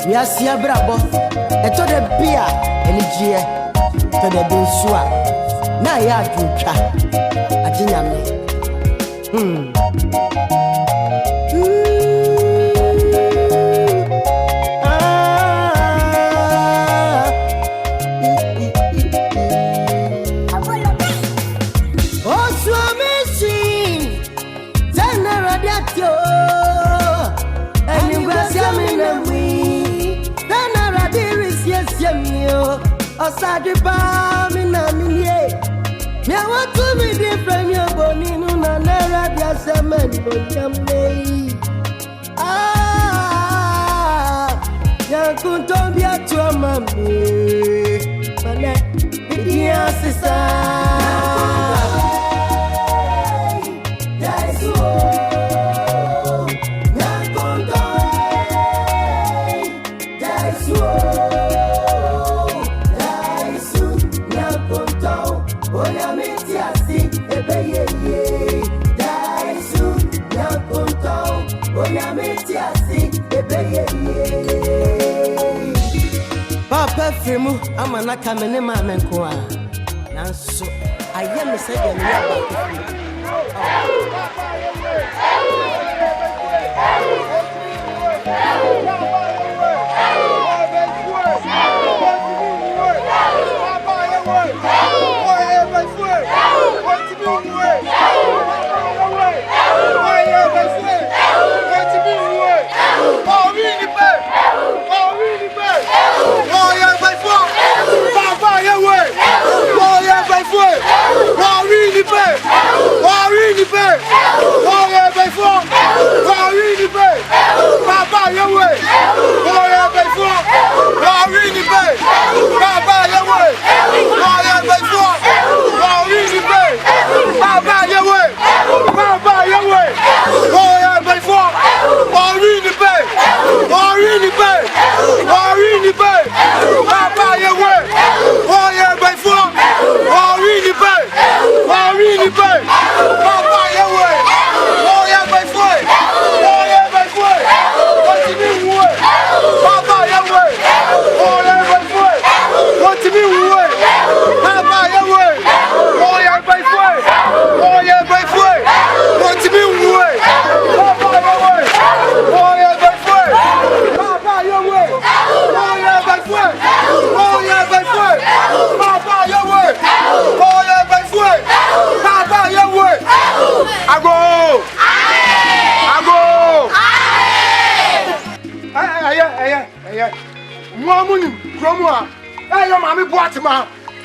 Yasia brabo, a to the beer, and it's here to the Dusua. Now, ya drink, I think Osadi pa mi na mi ye. Me want to be different your boni no na nera dia semen bonyam ya kunto bia to mami. Mane dia sisa. Papa Frimu, I'm an akamene man kwa. Nanso, I am a second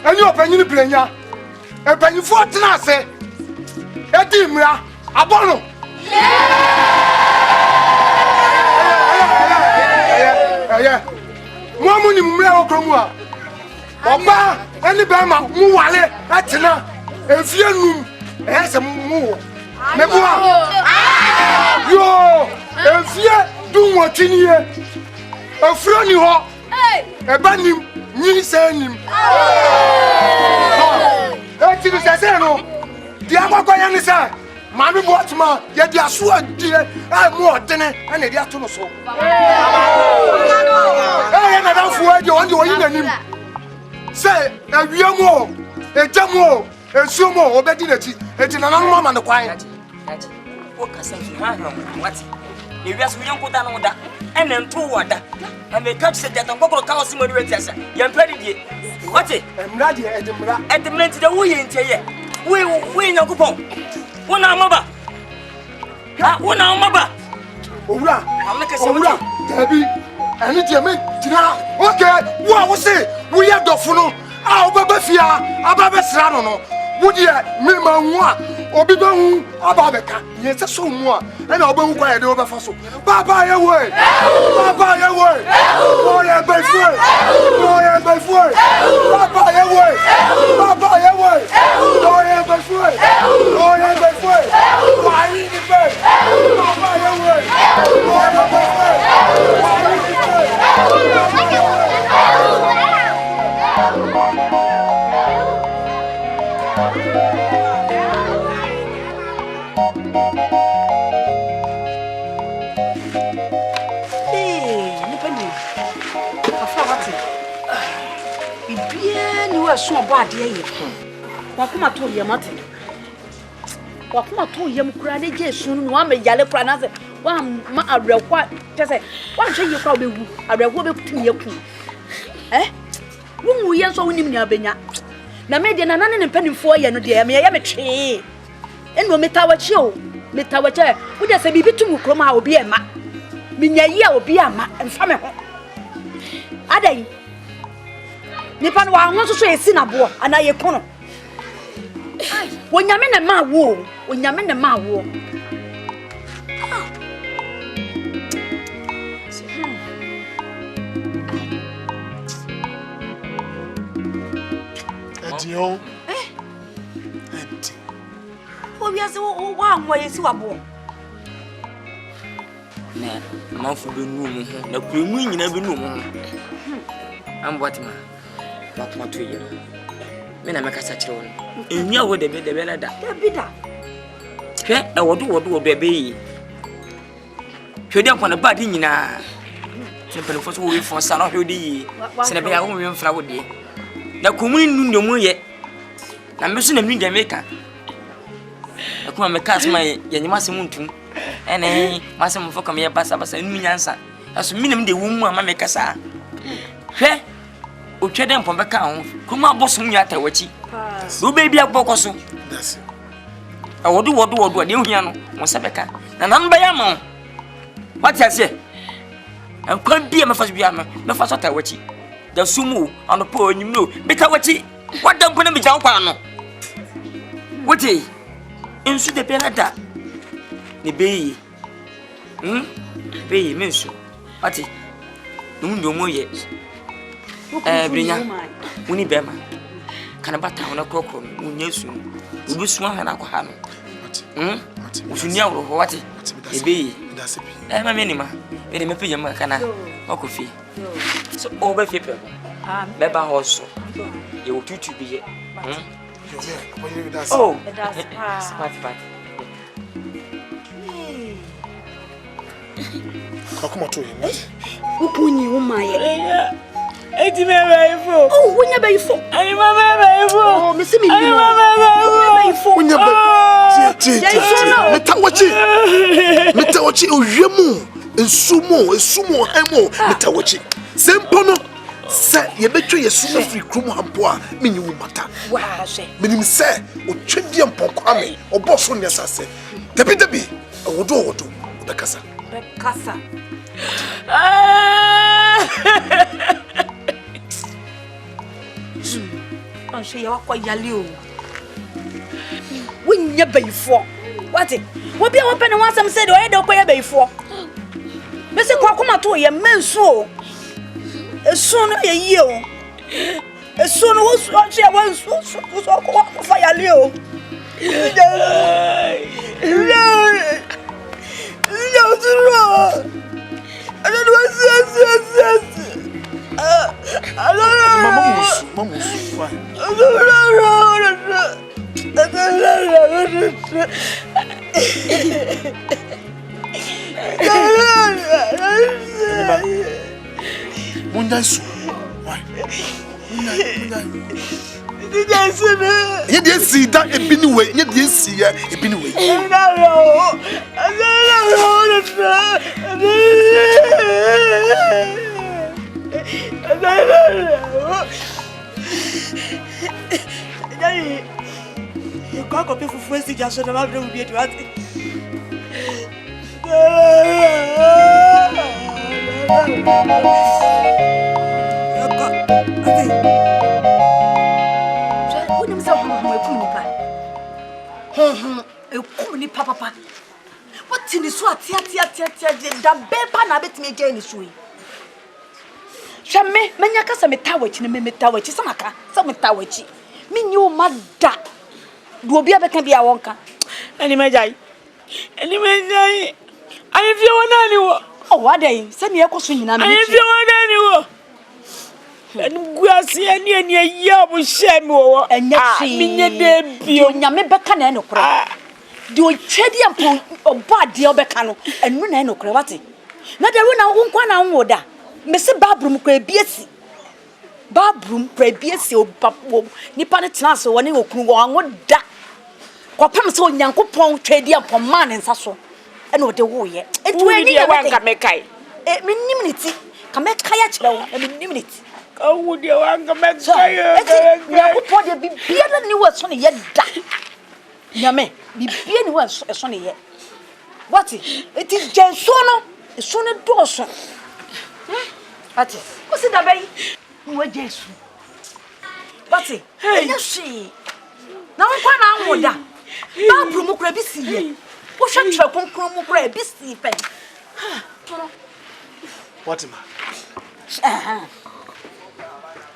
and you open your plania. A penny for Tenase. A dimra, a bono. Mamma, Mel Cromwell. Oba, any Bama, Muale, Atina, and Fianum, and some more. Yo, and Fia, do what in here. A friendly hawk, a bandim. Ni send him. Eti ni sese no. Di akoko ya ni say. Mami botma, ye di aso adie, ai mu odene, na di ato no so. Eh na dan fu aje on di oyi nanim. Say, awiam o, ejam o, esuom o, obedi na ti. Eti na nanu mama ne kwan. O kasa fi ha ha wati. E wiaso mi yanko da no da. Ene nto woda. Na me catch say that ngokoro ka osi mani weti asa. Ye mpedi die. Wati? Emra die edemra. Edemra nti da wo ye nteye. We Nyankopon. Wo na amaba. Ha, wo na amaba. Owura. Amna kase Owura. Dabi. Ani die me tina. Okay, wo a wo se wo ye dofo no. A obaba fia, ababa sra no no. Wo die me ma hu a obi ba hu ababeka. Ye se so mu a. E na oba hu kwa ye de oba fa so. Baba ye we. Baba ye we. Oh ye be fu. Oh ye be fu. Baba ye we. Baba ye we. Oh ye be fu. Oh ye be fu. Why ni be? Baba ye we. Oh ye be fu. Why ni be? were so bad here. Wakuma to Yamati. Wakuma to Yamkrade Jason, one may yell for another. One a real what? Just say, one say you probably a real woman to your queen. Eh? Whom we are so in Yabena. Na me de na nane ne mpani fo ye no de me ya me twe eno metawachi o metawachi wo de se bibi tum krom a obi e ma minya yi a obi ama mfa me ho adai nipa no wa ho so esi na bo ana ye kono wonyame ne ma wo wonyame ne ma wo Yo. We are so one way to a boy. Nah, mouth for the room, no queen, never knew. I'm what man. What more to you? Men I make a such one. In your way, the better that. I will do baby. Should you want a bad in ya? Simple for son of your day. Send a woman flower day. Na kumuni ndo mu ye na meso na mi Jamaica akuma me cast my yanyima se muntu ene masem fo kam ye basa nmi nyansa aso minim de wum ama me kasa hwe o twede mpom be ka ho kuma abosom nya ta wachi do baby akpokoso that's wodu de hia no mo se be ka na nan ba ya ma what you say en kwan bia me fa so bia me fa so ta wachi da sumu on po nyim no beta wachi wadam pona mi jan kwa no wote ensu de penada ne beyi beyi mensu ati ndo mo ye brinya woni bema kana bata wona krokro munya su ubi su ha na kwa ha no usuni awro ho wate e beyi ma me ni ma e me pejam kana okofi so over people beba hoso ye wo tutu bi ye oh that's part come to him upunyi umaye eti me baifo oh wonya baifo ani mama baifo oh me se me ani mama baifo wonya metawachi owiemu ensumo hemo metawachi sempono se ye betwe yesumo free krum hampo a menyi wo mata wa hwe menim se o twedie mpoko ame oboso ne sase debi owodo bekasa Anche ya kwa yale o wonya baifo wati wo bia wo pene wasam se de o ye de ko ye baifo me se kwa kuma to ye mensu o esu no ye yi o esu no wo su anche ya wansu so ko fa yale o ye dey see that ebiniwe ye dey see ya ebiniwe you go copy for first just so na be be to at papa what in so atia da bepa na betime gye ni so yi hweme menya kasa metawachi ne metawachi samaka sametawachi minyi o mada do obi abeka bia wonka ani majai ani fi wona ni wo o wadai se ne ekoso nyina me ani fi wona ni wo ani guase ani ayi bo hye me wo minye de bio nyame beka na enokora do twedi ampo obade obeka no enu na enokora wate na de we na wo nkwa na wo da me se babrum kwa ebiesi Babrum prebie se obapom nipa ne tena se woni okunu wo anwo da kwapam se onyankopon twedi apom man nsa so e na ode wo ye etu ani ya wanka mekai menim ne ti ka mekai a kire wo menim ne ti ka wo de wanka mekai yakopon de bibia na ni wo so ne ye da nyame bibia ni wo so ne ye what it is jenso no so ne do so ati o si da bayi wo jesu bati enya hwe na wo kwa na anwoda ba bru mu kura bi si ye wo hwe twa konkron mu kura bi si pen What ma?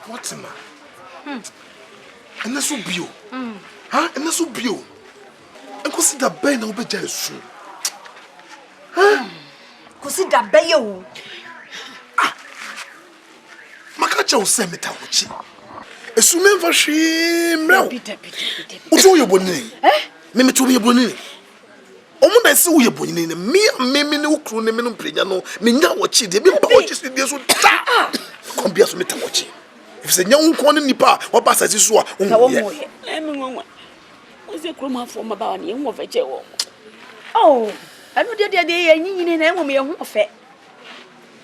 What ma? Ena so bio. Ha? Ena so bio. Enko si da ben na wo be jesu. Ha? Ko si da bayi o Maka cha usemeta uchi. Esumemva shimreo. Uzo yebonini. Meme to yebonini. Omo na se uyebonini me ne ukru ne me no mprenya no menya wochi de bi mpa wochi so de so ta. Kombia so meta wochi. If se nya unko ne nipa wa pasa si so a unwo ye. Emi ngonwa. Oze kroma afo maba ne enwo veje wo. Oh, anu de ye nyinyini na enwo me ho fe.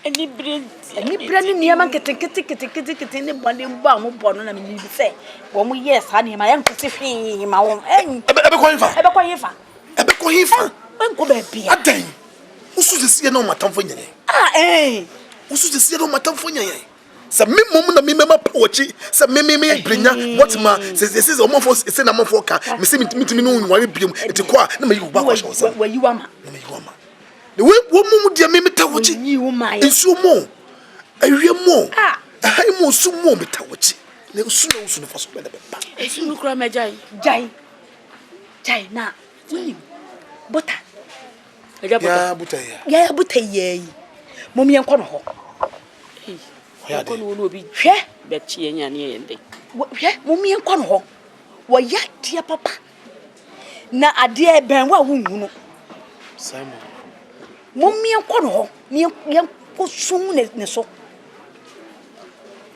Ani brand ni niam kete ne bone mba mo bono na me ni se wo mo yes ha ne ma yan kete hwe ma wo Ebe ko hifa. Ebe ko hifa. Enko be bia. Adan. Usu se sie na o matamfo nyene. Usu se sie na o matamfo nyene. Sa memmom na memmema pa wochi sa memmeme brenya what ma se o mofo se na mofo ka me se mitimi no nware biom eti kwa na me yi ba kwa sho sa. Wa yi wa ma. Na me yi wa ma. The way woman dear me tawochi. Ensu mo. Awie mo. Ai mo su mo me tawochi. Na usu na usu no faso be na be pa. Esu no kura mejai. Jai na. Wini. Butter. Ya buta ya. Ya buta ye. Mom yen ko no ho. Ko no no bi Hwe be tie nya ne yende. Hwe mom yen ko no ho. Wo ya tie papa. Na ade ben wa wunhu no. Simon. Mom yen ko no ho. Yen ko sun ne so.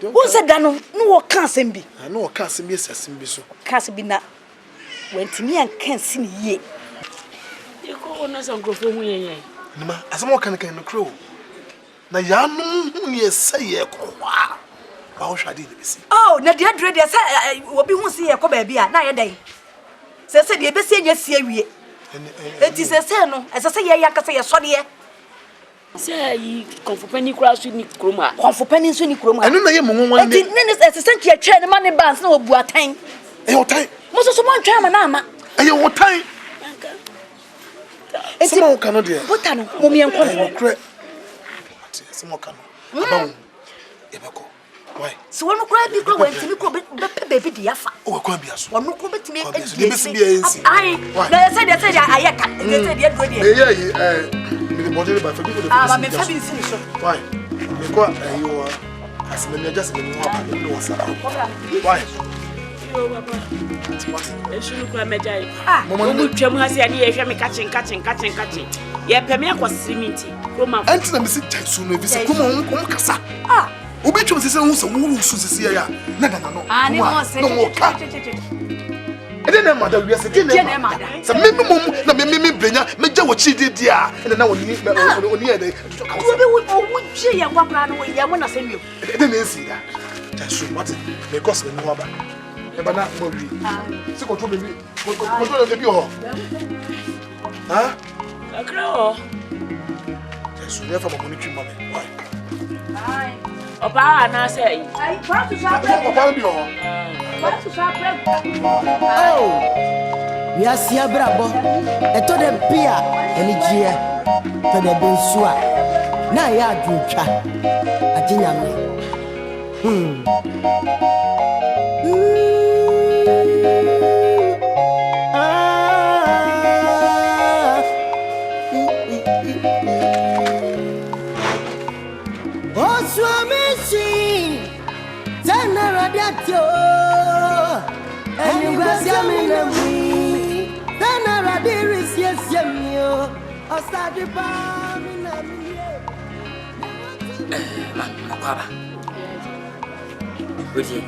Wo se da no wo ka asem bi. No wo ka asem bi asem bi so. Ka asem bi na wantimi an kan si ne ye. E ko wona san grofo hu yen yen. Nima asem wo kan no kro. Na ya no hu ne se ye ko wa. Ba wo hwade ne bisi. Oh, na dia dre dia se obi hu si ye ko ba bia na ye dan. Se dia be se nya si awie. Eti se no, se ye ya ka se ye so de ye. Se yi konfopani kura so ni kroma. Konfopani so ni kroma. Enu na ye mo nwan ne. Eti ne se senti atwa ne ma ne bands na obu atan. Otan. Mo so mo antwa ma na ama. Otan. Eti mo kan no de. Buta no, mo mi enko no. Kre. Ati se mo kan no. Abawo. Ebeko. Why? So wono kura bi kura wantimi ko be baby dia fa. O kwa bia so. Wono ko betimi e besi bia ensi. Ai. Na se dia ayeka. Se dia dro dia. Me body by for people. Ah, me fa bi nsi ni so. Why? Me kwa you aseme just me no wasa. Why? Yo baba. Esu no kura mejai. Mama no twam ha se ade ye hwe me kachin. Ye peme akosiminti. Kroma. Enti na me se chaisu no bi se kuma kasa. Obi twam se hu se wo su se ya. Na no. Ani mo se. Ede na mada wi ase de na mada. Se memmom na me brenya me gya wo chi di a. Ede na woni ede. Obi wo gye ye kwakra no ye mo na se wi. Ede na esi da. Chaisu what? Because me no aba. Eba na mo wi. Se ko to bebi. Ko to bebi ho. Ha? Akra o. Chaisu ne fa mo ni twi mama. Why? Ai. Opa na say. Ai, quanto já Papa bi ho. Quanto já Oh, we are see brabo. Eto de bia eni gie. To de bensua. Na ya adwotwa. Ajinyame. Oh, swami, tena radiatio. And you got some in the me. Then I rather is yes, you. I started bombing. Wodi.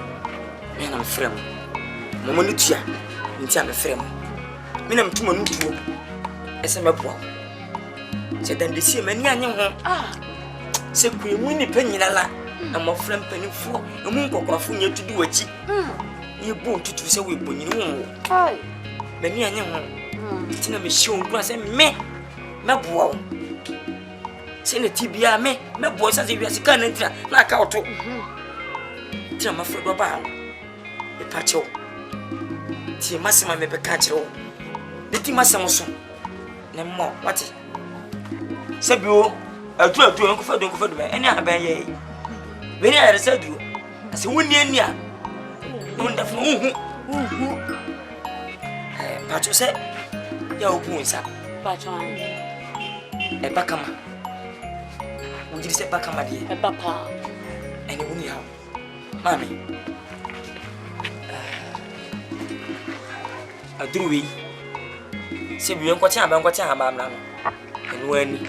Me na me frem. Momo no tua. Nti am frem. Me na mtuma no tuo. Ese meboa. Se dan de sie mani anye ho. Se kwemu ni pa nyina la. Na mo frem panifo. Emu nkokrofo nya tudi wachi. Ye bo tutu se we bonyini wo. Mani anye ho. Ti na me hye on kura se me meboa wo. Se ne tibia me meboa se bia sika na ntira na aka oto. Ti na mafre do ba. E pa cho. Ti masema me be ka kire wo. De ti masem so. Ne mo wati. Sebio atu enko fa do eni aban ye. Beni ara sadu. Ase woni ani a. Wonda fu Pacho se ya opunsa. Pacho e bakama. Wonjiri se bakama de. e papa. Eni woni ha. Mami. Adruwi. Sebio enko tia ba ma no. Enu ani.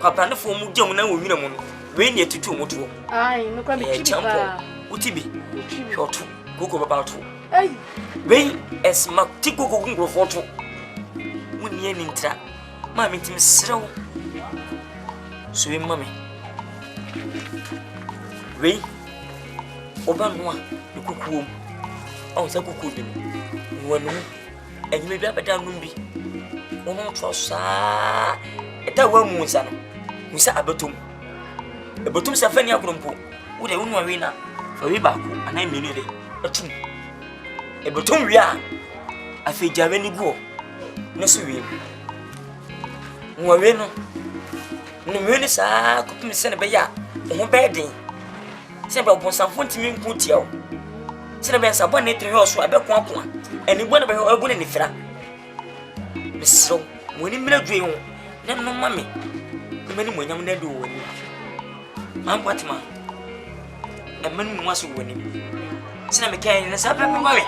Papa ne fo mu gem na wo nwina mu no. We ni etutu mu to. Ai, no kwa me chipa. Utibi. Shotu. Koko baba to. Ai. We esma tiko koko ngrofo to. Woni ani ntra. Mami tim srew. So we mami. We oba noa ne kokuom. O sa kokuo bi no. Wonu. Enyime bi abeda no bi. Wono trosa. Eta wa mu nsa no. Musa abetum. Ebetum sa fani akrompo. Wo de wonu awe na. Fa wi ba ko anai menu de. Etum. Ebetum wi a. Afi jawe ni go. Ne so wi. Wo awe no. No me ni sa ko pim se ne be ya. Wo be den. Se be bon sanfo ntimi nku tia o. Se ne be sa bon ne tre so abe ko akwa. Eni bo ne be abu ne nifira. Mesro. Mo ni mira dwe ho. Ne no mami. Mani mo nyam na do woni. Mam kwatima. E mani mo aso woni. Sina me kan na sa pe me mami.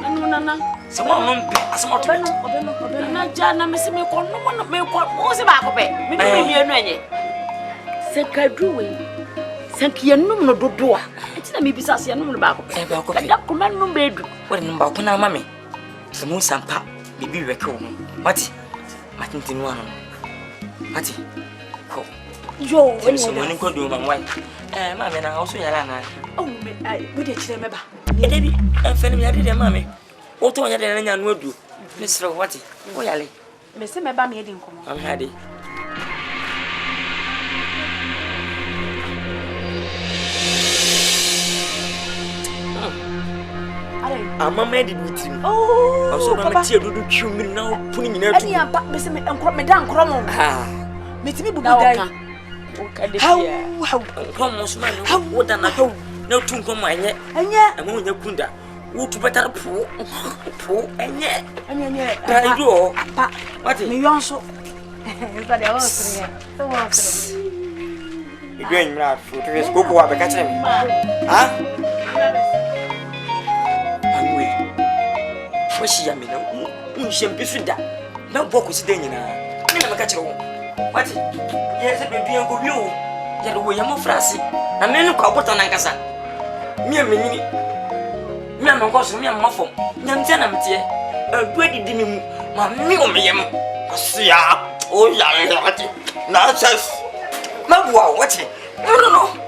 Anu nana. Se mo no mpe asema to. Obeno na jana me se me ko no me ko mo se ba ko pe. Me bi mi enu enye. Se kadruwe. Se kienum no dodo a. Enti na me bisa se enum no ba ko pe. Ba ko pe. Da ko na num be du. Wori no ba ko na mami. Se mo sampa bibi weke wo. Mati. Matintinu anu. Mati. Ko. Yo, when you want to do my wife. Mammy, I also yell. Oh, I would it remember. Maybe I'm feeling I did, mammy. What do I would do? Mr. Watty, Willie. Miss my bammy didn't come. I'm happy. I'm a made with him. Oh, I'm so much here to do you now, putting in any missing me and crop me down, Cromwell. Ah, Miss me, how come, man? How would I know? No tune come my neck, and yet I'm on your kunda. Would you better poor, and yet, I do. What is you also? But I was you're going mad for this book or catch him. Huh? She am no, she be that. No book is danger. Never catch her. What? Yes, a baby and go you. Yet we are more frassy. A man called Botan Ancasa. Me and me, me and my cousin, me and my phone. Young tenant here. A pretty dimmy, my million. See, oh, yeah, nonsense. My wow, what's it? No.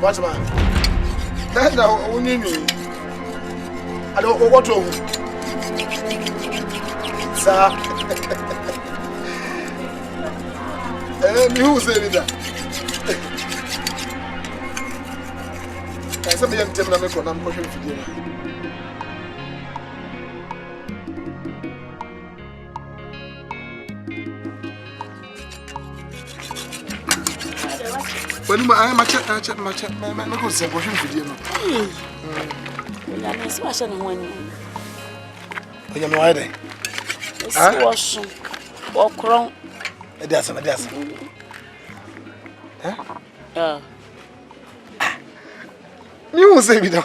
What's man? That's now only me. I don't know what to do. Sir. Who said that? I said, I'm telling you, I'm pushing for dinner. When I'm a check, my go say, what you do? Ya me so ahye ne ho ani. You know why they? So so. Okron. That's. Huh? You say me now.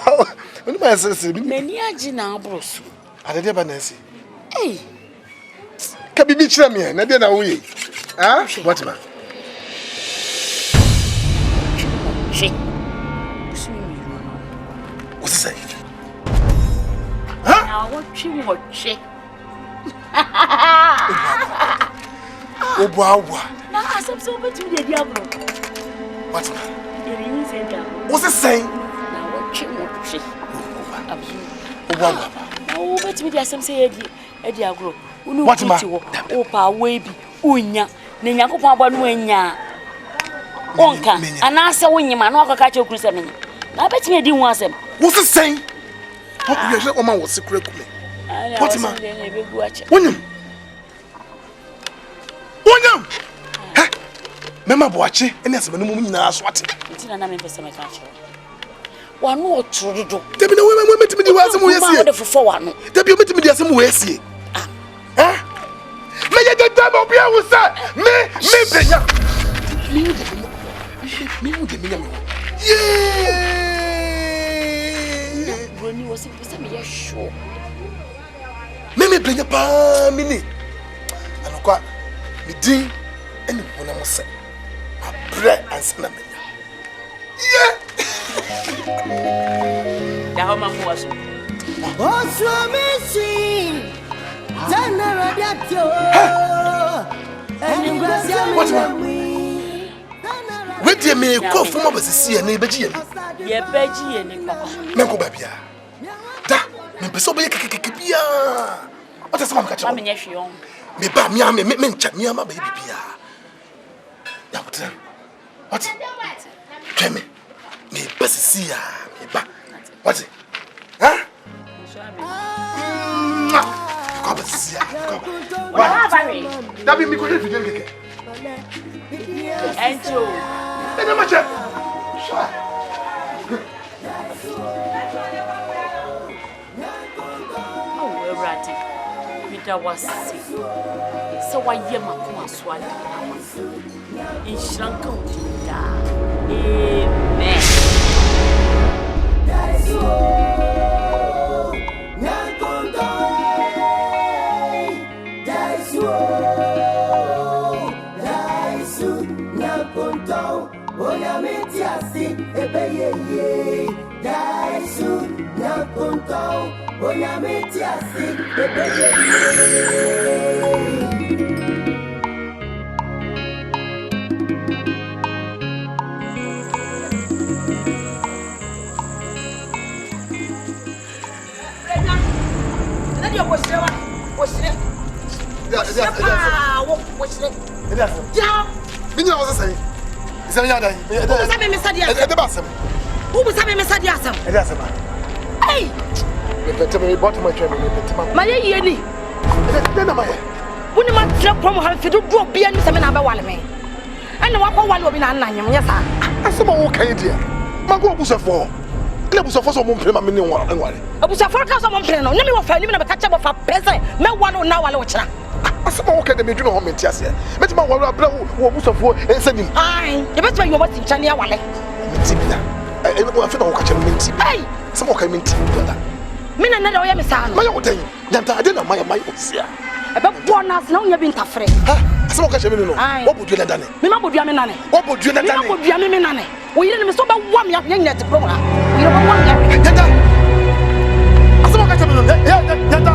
When my say me. Mani agi na abroso. Ade dey ba na si. Eh. Ka bibi kire me na dey na wo yi. Ah? What ma? She. What's say? Huh? Na what she. Obuawa. Na asem so betu dey diablo. What ma? Eri say dia. What's say? Na what she. Obuawa. Na wo betu dey asem say edi agro. Unu What ma? O pa we bi unya. Na Yakopon aba no anya. Onka anase wonyima na okaka che okuru se menye. Na betu edi hu asem. What's say? How could you oma was secret kume? What ma? Wonyam. Ha. Mema boache, eni asem no mu nyina aso ate. Ntina na me pese me ka che. Wa no oturudo. Debi na we metimi di wasem we Ma de fofo wa no. Debi o metimi di asem we asie. Ah. Me ye de dama obi awu sa. Me benya. Me mu de menya me. Yeah. Broni was pese me ye sure. Me benya pa mini. Anokwa me din eni wona mo se. Abre ansa na menya. Yeah. Da ho ma mo waso. Oswamisi Tana radiatio What ma? Wait me ko fuma basisi e na ebeji ye. Ye beji ye ni papa. Me ko ba bia. Da, me pese obo ye kekeke bia. What is ma ka Ma che? me nye hwe Me ba me am me ncha me ama ba ye bia. Ya what? What? Kemi. Me basisi ya, me ba. What? Huh? Ko basisi ya. Wa ba re. Da bi mi ko video keke. Enjo. Ene ma che. Oh, Erati. Mida wasi. So wa ye makoma swali. Inshranka utinda. Amen. Minya was say. Is any other? Who was having me said yasam? Hey! Me bought my train, My yeni. then am I? When you might drop from her to do be any seven number one me. And the one will be none, yes, sir. I saw my okay, dear. My go was a four. There was a force of Montpellier. I was a forecast of Montpellier. Never will find him a catch up of a peasant. No one will now watch her. I saw my okay, the middle of Mentias. Met my war was a four and send him. Aye, the best way you want in Chania Wale. Tibia. I don't feel catching minty. Hey! Some okay minty. Mina na do ya me san. My old thing. Yanta didn't my osia. About 1 hour now you been tafre. Ha? Some okay me no. What would you let done? Me ma bodua me nane. What would you let Me ma done? bodua me nane. We yire me so ba wam ya nya te program. You know wam ya. Yanta. Some okay me no. Yanta.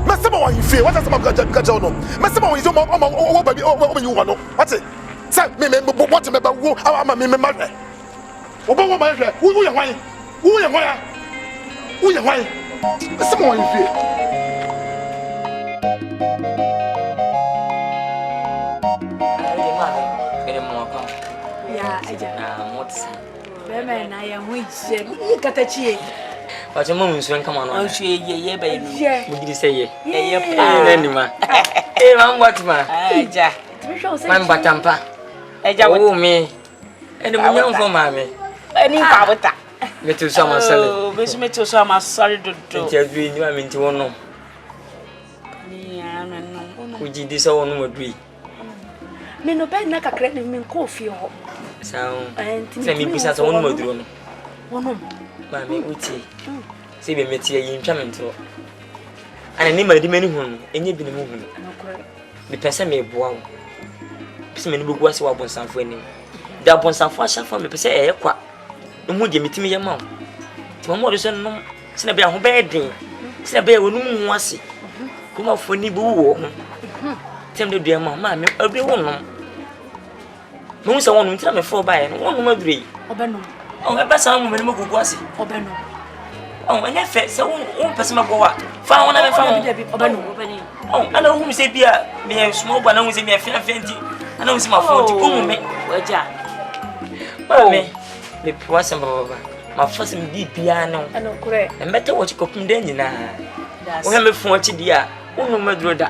Me some one you feel. What some catch on no. Me some one you oh baby oh you want no. What it? Say me what me ba wo ama me marry. Obo ma hwe. Wo ye hwan? Wo ye hwan? Wo ye hwan? Me some one you feel. Ya aja. What's Bema na ya mwiche. Ni katachie. Wacha mum nso nka ma no. Onhwe ye ba enu. Mu gidi sɛ ye. Ye Nani ma. Man what ma. Aja. Man batampa. Aja wo me. And the young for mammy. Any pavota. Me too, some sorry. Miss me to some sorry to Tell you, you are meant to one. Would you this all would be? Me no bad like a credit me coffee. So, send me besides one more drone. One, Mammy, we see. See me, Mattia, you coming to. And I name my demon home, and you've been moving. The person may bow. Some book was upon some friend. There upon some fashion from the person, eh, quack. No more give me to me your mouth. To my mother's son, send a bear who bad day. Send a bear with no one see. Come off for Nibu. Tell the dear mamma, I'll be one. No one will tell me 4 by and 1 more 3. Obeno. Oh, I pass on when you go was it. Obeno. Oh, and if it's so one person go out. Found one of Obeno. Oh, I know who say beer, me a small one, I was in me a fancy. I know it's my fault. Oh, me. Oh, me. Me poor some my first deep piano. I know correct. And better what you cooking then, you know. We have a 40 dear. Oh, no, my brother.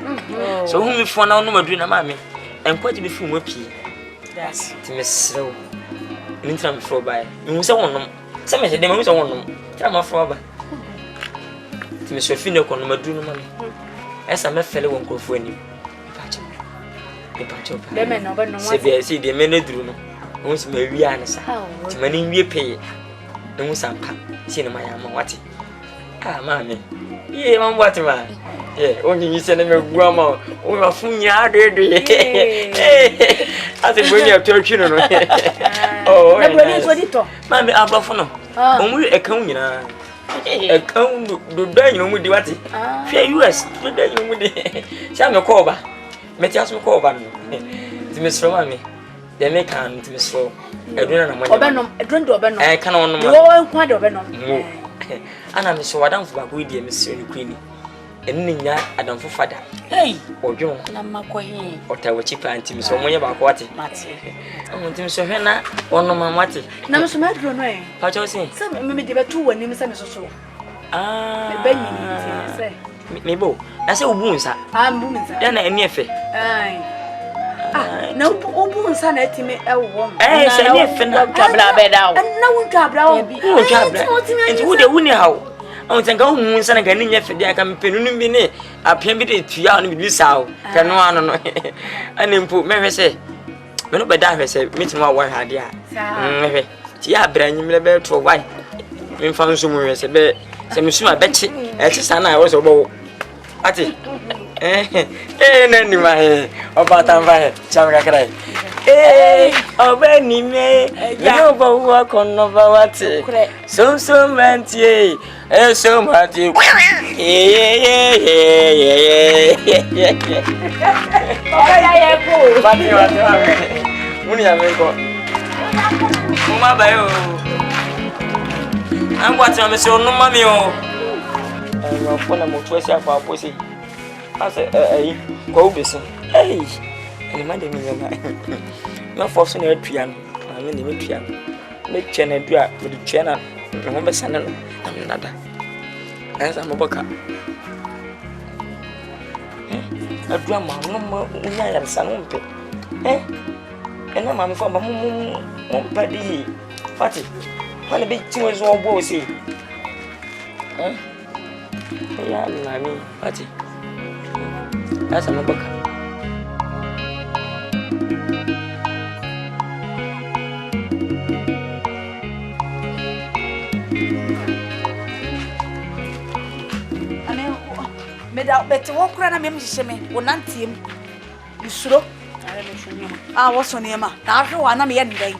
So, whom we found out no more dream, mammy. And quite before me pee. Yes, To Miss Slow. In time before by. You was on them. Some of them was on them. Tell my father. To Miss Fino con my dream, mammy. As I'm a fellow won't go for any. Them and Obeno. See the men drew. Once maybe answer. To many we pay. No some pap. See my mamma what? Ah, mammy. Yeah, man, what man? Yeah, only you send me a grandma. Oh, a funya, I think when you're talking. Oh, Mammy, I'm off no. Only a count, a count, the day you know with the what? Fair US, the day you with the Samuel Coba. Matthias Coba. To Miss Romani. They make hand to Miss Row. I don't know. I can't on no quite Obeno. And I'm so I don't for good dear Miss Queenie. And Nina, I don't for father. Hey, or John, Namaquahi, or tell what you plan to me so much about what it. I want to show her now, or no, my what it. Now, so mad run away. What you say? Some maybe there were 2 when you send us so. Ah, Benny, Mabel, I say wounds. I'm woman. Then I near fair. Aye. No, open son at me a woman. Eh, say, if not cabla bed out. And no one cabla. And who the winner how? I want to go moons and again in your figure. I can pin me. I pay me to yarn with this out. Can one know? And then put me say, when I die, say, meeting my wife, idea. Yeah, brand new level to a wife. Me found somewhere as a bed. Some soon I bet it. At least I was about. At it. Anyway, about time by Chamaka. Eh, oh, Benny, you know about work on Nova. So manty, so much. Yeah. I'm watching Miss No Mammy. I'm full of motor for pussy. I said, go busy. Hey, and Monday, no force in a piano. I mean, the piano. Make channel drop with the channel. Remember, son, I'm another. As I'm a boca. A drama, no more, I am son. Eh? And I'm from one party. Party. When a big team was all bossy. Eh? Yeah, mammy, party. That's a book. Without better walk around a membership, or not him. You slow. I was on him. Now, one of me any day.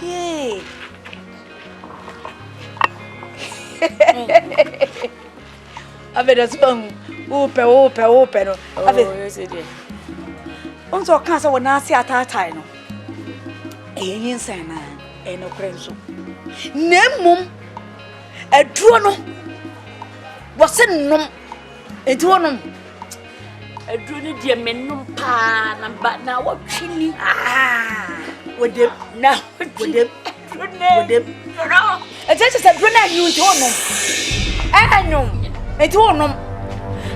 Yay. I bet as well. Open. I bet. Also, cancer will not see at that time. A insane and no crenso. Name a drone. Was it no? A drone. A drone, dear men, no pan, but now what chilly? With them now, with them. It's just a drone and you told them. I know. I told them.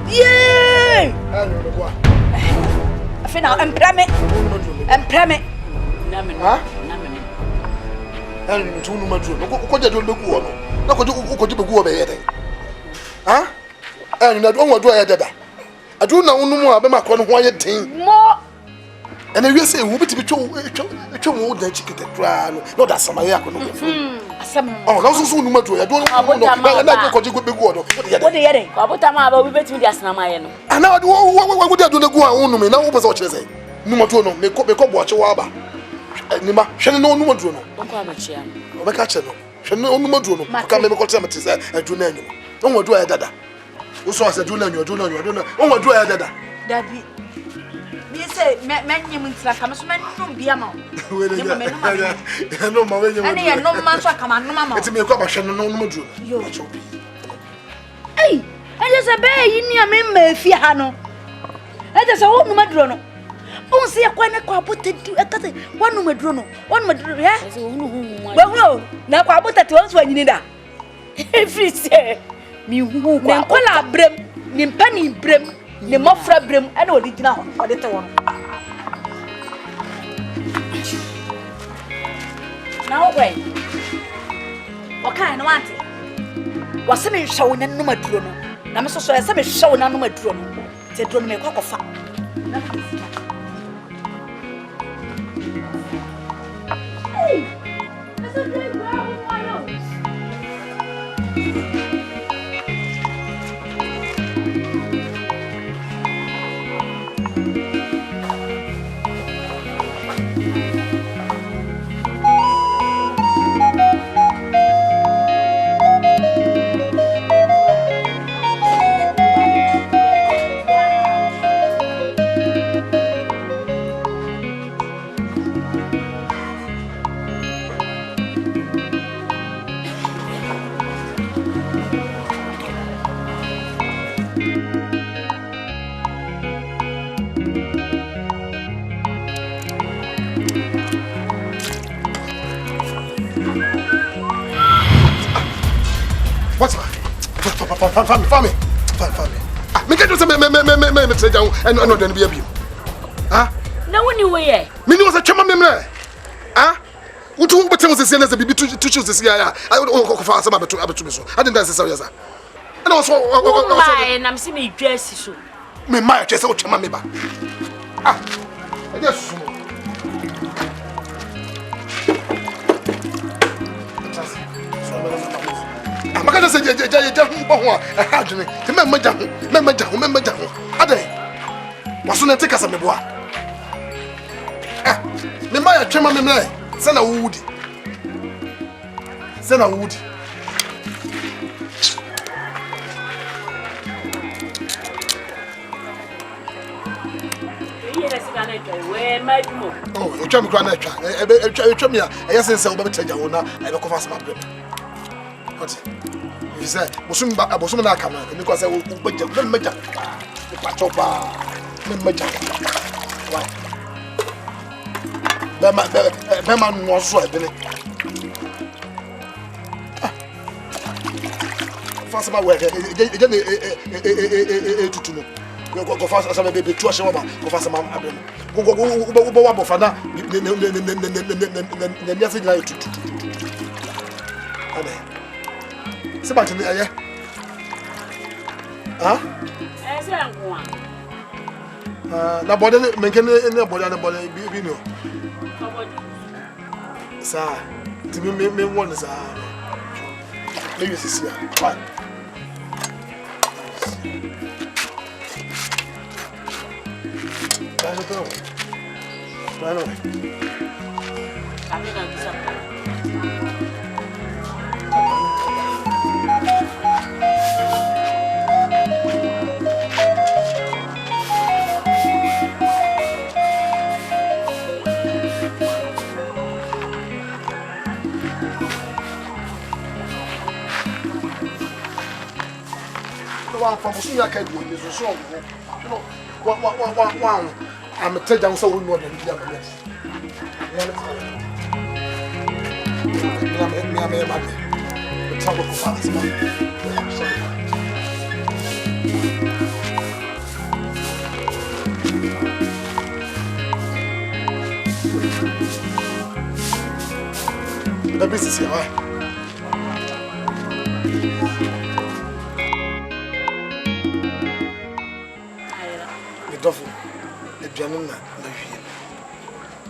Yay! I feel now, and Ha? And to no matter what you do go on. No ko jibe go be yede. Ha? And na do do ayeda. Adu na wonu mu abema ko no ho ayedin. Mo. And we say we be twa mo da chikete kra no da sama ya ko no. Asam. Oh, na so no matter ya do no na ko jibe go on. What the yere? Ko abota ma ba we betimi di asena ma ye no. Ana wo go da do na go an wonu me na wo pese o kire say. No matter no me ko bo ache wa ba. Nima hwene no no matter no. Ko abachia. Obeka che no. Hwene no matter no. Ka me ko tell me say adu na anyu. No wo do ya dada. Wo so ase adu na anyu. Wo do ya dada. Dabi. Me say menye mutira kama so menum bia ma. No ma wenye. Ani ye no man so kama no ma. Eti me ko ba hwene no matter no. Yo. Ei, e just be yi ni ame ma fi ha no. E just wo no maduro no. On se yakwa ne kwa botedi akase wonu maduro no. Wonu maduro he? Ase wo hu hu. Wehu na kwa botati won so anyini da. Every say mi hu Ne nkola brem, ni mpani brem, ni mofra brem, ana odi gina ho, odi te won. Na wo gwen. Okai no wante. Wase me hwe wo nanu maduro no. Na me so so ese me hwe wo nanu maduro no. Te duro no me kwa kofa. Hey! Ese duro gwa wo ayo. What's family. Me get to say me say down and no den bia bi. Ah? Na woni we ye. Me ni was a chama memle. Ah? Utu betem se se na se bibi tu chu se se ya. I ko fa sama betu me so. I didn't say so yesa. And also Why na me se me dwa si so. Me ma che se o chama me ba. Ah. E dey sumo. Maka say je ho ho a adwene te me maja ho adai waso na te kasa me boa me ma ya twema me mle se na wudi Ye na sika na twa we ma dumo. oh o twem kwa na twa e twem ya e yesen se wo be tagya wo na e be ko fa sama brem what you say bosum na aka na me ko say wo bagya me maja e pa chopa me maja wa be ma no so e bele fa sama we e tutu no go fa sama be tu ahye wa go fa sama abem go wa bofa na ne nya se nya tutu ade se ba tini aye ah Se nko na bode menke ne bode na bode bi no sa ti me won sa me use sia fine Right. From Suya Kai, you so one. I'm a tell down so we know that we are less. The trouble for us. The business here, why? The duffel, the piano, the here.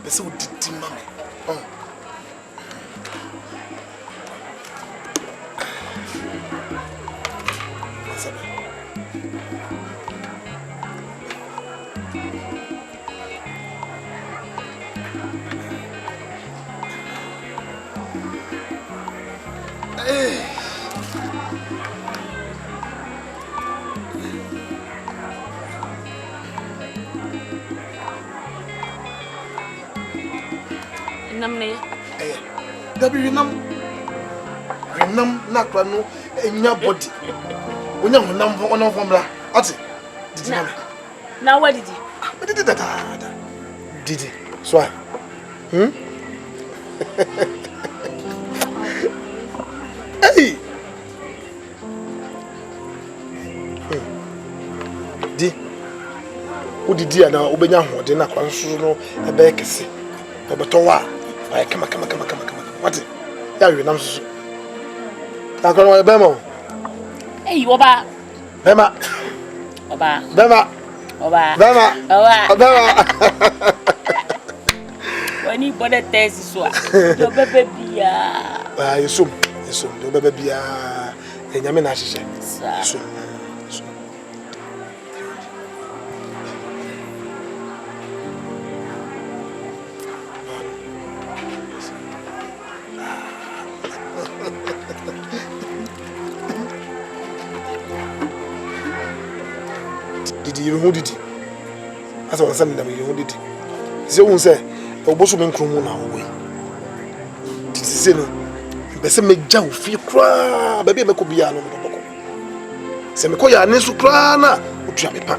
The so did mammy. Oh. Dabi winam na kwa no enya body onya honam ono fomla ati didi na what did didi dada didi so hey di udidi ana obenya hode na kwa nso no ebe kese obeto wa ay kama what ya wi nam susu akon wa bema hey oba bema wani bode test so do bebe bia yesum do bebe bia enyame na hihye yesum you did it. As I was saying, you did it. They won't say, "Oh, Bosso men come on our way." This is no. Bese me jaw fi kra, baby me ko bia no mo. Se me ko ya ne su kra na, otua me pa.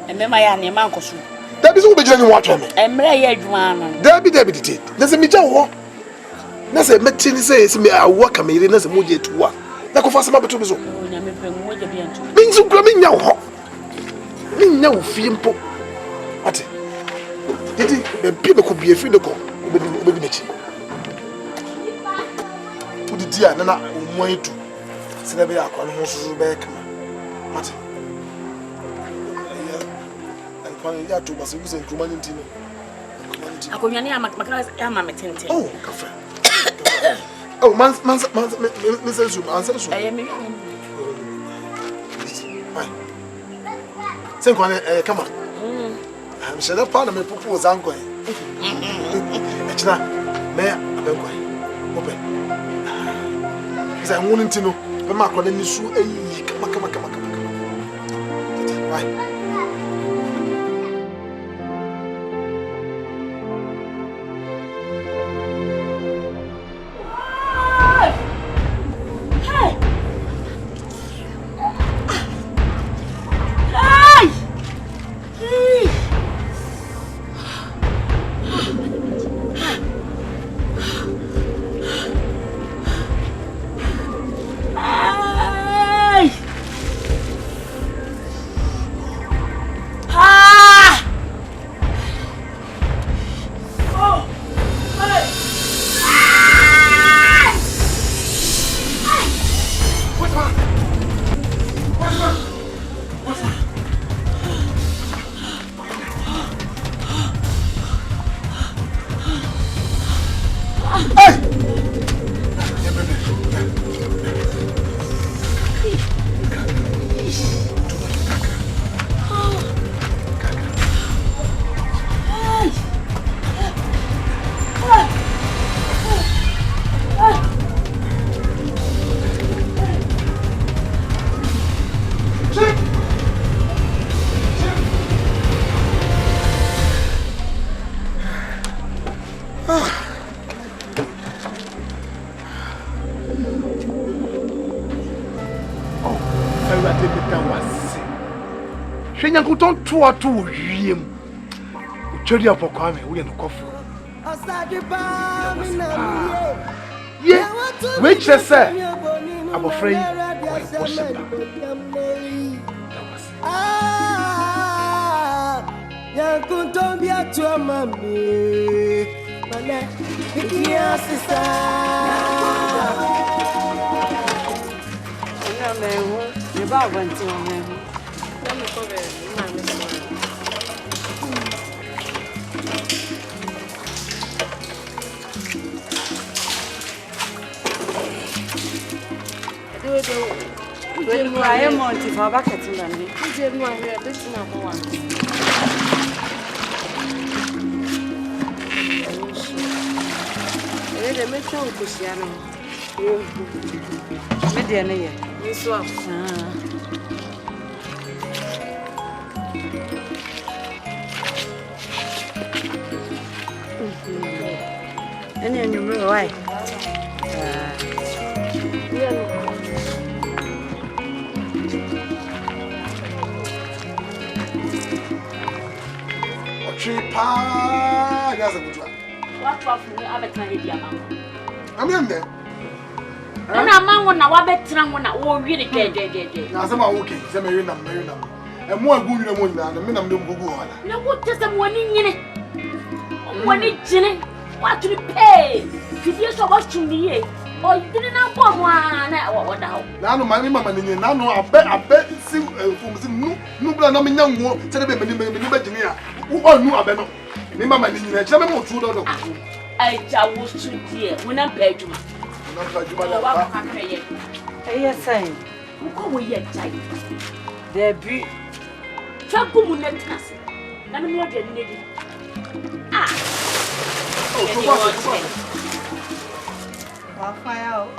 Emema ya ne man ko su. Dabi so be jira ni wo atwa me. Emre ya adwuma no. Dabi did. Na se me jaw ho. Na se me tini se me awo ka me ire na se mo je tuwa. Na ko fa se ma beto me so. Nya me pe mo je bia ntu. Me nsu kra me nya ho. Minha o fimpo ate didi be bi ko bia fi de ko obedi mechi udidi a na omuan etu se na be akwa no so be kama ate ya akwa ya to basi ku se nkruma ni ntino akonwa ne amakara ama metente oh kafe oh man say zoom answer so me Sen kwa kama I'm sure that part of me propose anko echina me abenko ope isa ngunu ntino be makọ ni su ayi kama bye Don't tour to him. Cherry up for Kwame, we and coffee. Yeah, which says, I'm afraid I'm ba ba nti o me. Na me ko be na me so. When you are monti for bucket ndani. Je mu ahwe beti na mo wa. Ele me twa nkosia no. Me de ne ye. Nso a. Ene nyumre wai. Chipa, yes, a good one. What for me? I bet I be a man. I'm in there. And a man when I bet someone that won't really get. Now, some are okay, some are in and more good than one, and the men of the Bugu. Now, what does the one in it? When it's in it, what to pay? If you're so much to me, or you didn't know one. What now? Now, my mamma, now, I bet, see, no, no, young woman, tell me, engineer, who all knew about it. Mamma, you tell me more true. I was too dear when I'm paid to. Yes, saying. Who come with your child? There be Trouble with us. None more than lady. Ah, fire out.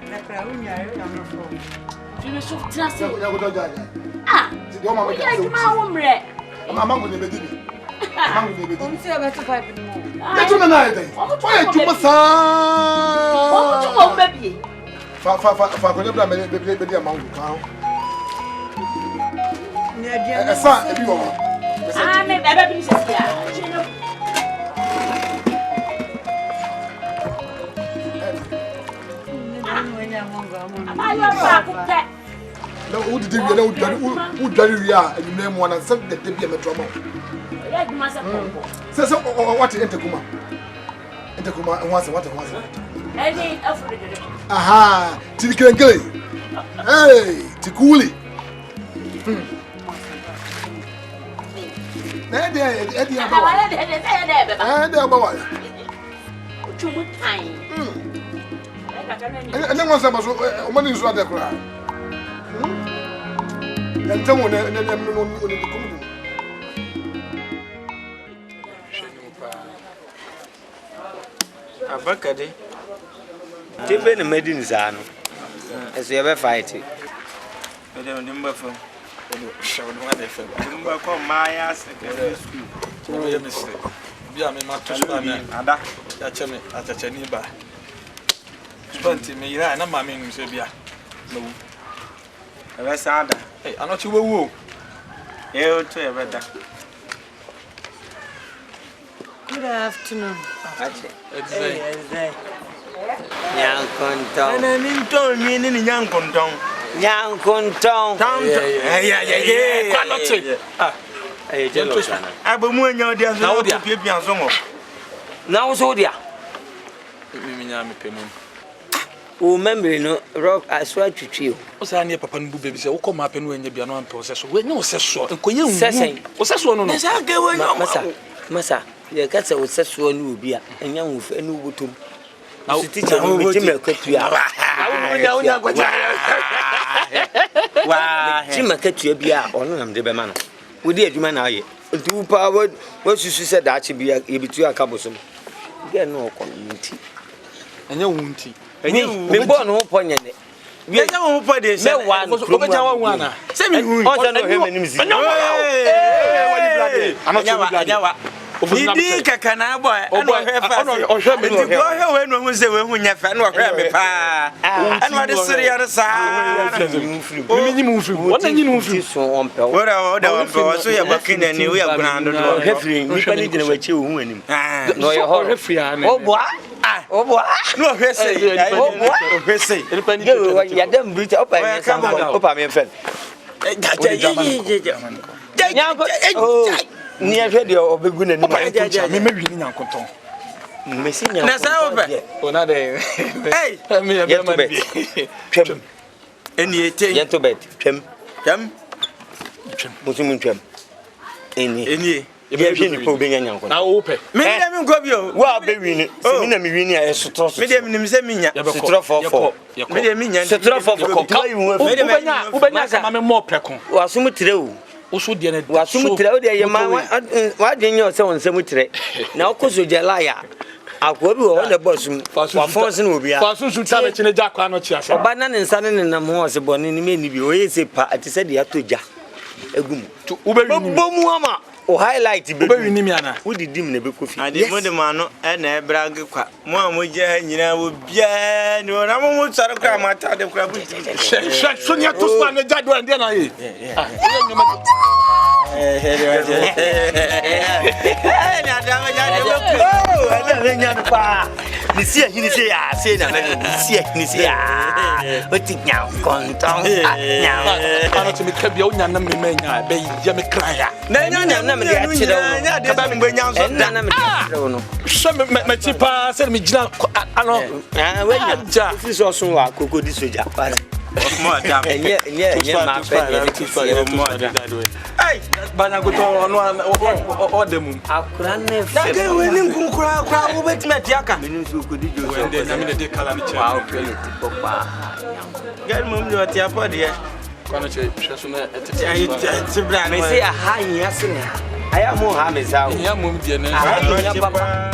Like I wouldn't know on the phone. you were so trusty. Ah, My woman. Mamma will never do it. Mamma will never do it. See a better pipe in the morning. Get on another day. Why are you my son? Oh, baby. Baby, among count. A son, if you are. I may never be here. No, who did you know who we are and you name one and said that they be a trouble? Says what in Intercuma? Intercuma and what it was. Aha, Tilly. Hey, Tikuli. And then once I was money is rather cry. And tell one and then Abakade. Tibe na medin zano. Eso ye be fight. Ede ndimba fo. Show no one FM. Ndimba ko Maya secondary school. Oye Mr. Bia me ma to so na ada. Ya cheme achacha ni ba. Spanti me ira na ma me num se bia. No. Ebe sada. Eh anochi wewu o. E to ye beta. Good afternoon. Exactly. Nyankontong. Ana ninton mi ni nyankontong. Nyankontong. Yeah. Kwanote. Ah. Eh jelo sana. Abamu anya odi aso. Na odi a. Pie aso mo. Na wo so odi a. Mi nya me pemu. O memory no rock aswa twitwi o. O sa na papa no bu bebi se wo ko ma pe no anya bia no ampe o se so. We nya o se so. Enkoye hu. O se so no no. Na sa ke wo nya masa. Ye ka se o se so no obi a. Enya hu fe no botom. Na o teacher no me time akatua. Na wo nya kwacha. Wa. Time akatua bia ono nam de be ma no. Wo di adwuma na aye. Nti pa wo susu se da ache bia ye bitu aka bosom. Ge no community. Enya hu nti. Me bo no po nyene. Nya wo po de se. Me wan. Obeja wa hu ana. Se me hu. O se no he me nim zi. Wani blade. Anya Idi kaka na boy ana ohwe me no ohwe we no hu se we hu nya fa na ohwe me pa ana de siri ya sa mi nyi mu firi wona nyi mu firi so ompe ora ompe so ya bakina ni we aguna ndo do ohwe firi ni pa ni gina wa che hu anim no ye ho firi ana oboa no ohwe se ohwe se ya dem brita opa me sa opa me fe ni ahwe de obegu na ni me mewi ni nyankoton me si nyankoton na sa ope ona de me be ma bi twem Eni ten. Gentle bet. Twem. Twem. Musumu twem. Eni. Ye be ni ko be nya nyanko. Na wo pe. Me dem nko bi o. Wa be wi ni. Se mi na mi wi ni a sotro. Me dem nim se minya. Sotro fofo. Me dem minya. Sotro fofo ko ka yi wo. Ubenya ka ma me mo peko. Wa sumu tire o. Usu de na. Wa sumu tire o de ye ma wa de nyo se won samu tire. Na ko so jelaya. Akwa bi wo na bosum. Wa fonse na obi a. Fa so su ta be chine ja kwa no chi asa. Oba na ne nsa ne nam ho se bone ni me ni bi o ye se pa ati se de atoja. Egum. Ube wi ni. Bomu ama. O highlight be. Ube wi ni mi ana. Wo didi m na be kofi. Ade mo de ma no e na e brag kwa. Mo a je nyina wo bia ni na mo sare kwa ma ta de kwa bu. So nya to spa na jado ande na ye. Hey, bana go to no dem. Akura na fe. Daga we ni nkura kura wo betimeti aka. Minu so ko di jo. Wende na me de kala ni che. Wow, really popa. Gal mum lo ti apode ya. Kwano che so na etete. Ai ti bra Me say aha yin asene. Aya mo ha me zawo. Ya mum die na. Aha yin papa.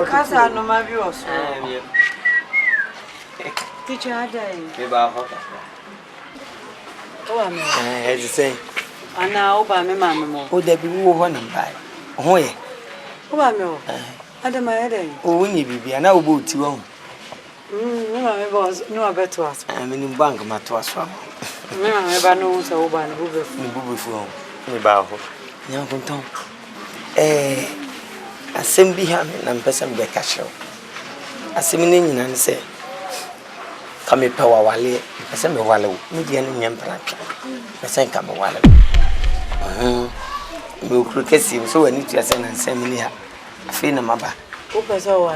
Casa no mavioso. Teacher Adai. Me ba ho. Oh, ame. As say. Ana oba me mama mo. O da bi wo ho na mbai. Ho ye. Oba me o. Adama Adai. O wonye bibia na obo ti wo. Me mama boss, no abeto aso. Me ni bank ma to aso. Me mama ba no so oba na bubefu. Ni bubefu ho. Me ba ho. Nya konton. Asem bi ha me na mpesa mbe ka hyew. Asem ni nyina ne se ka me pa wawale, mpesa me wale wo. Me dia ne nyempra twa. Mpesa ka me wale. Me okru kesi so wani tu ase na nsem ni ha. Afi na maba. O pesa wa.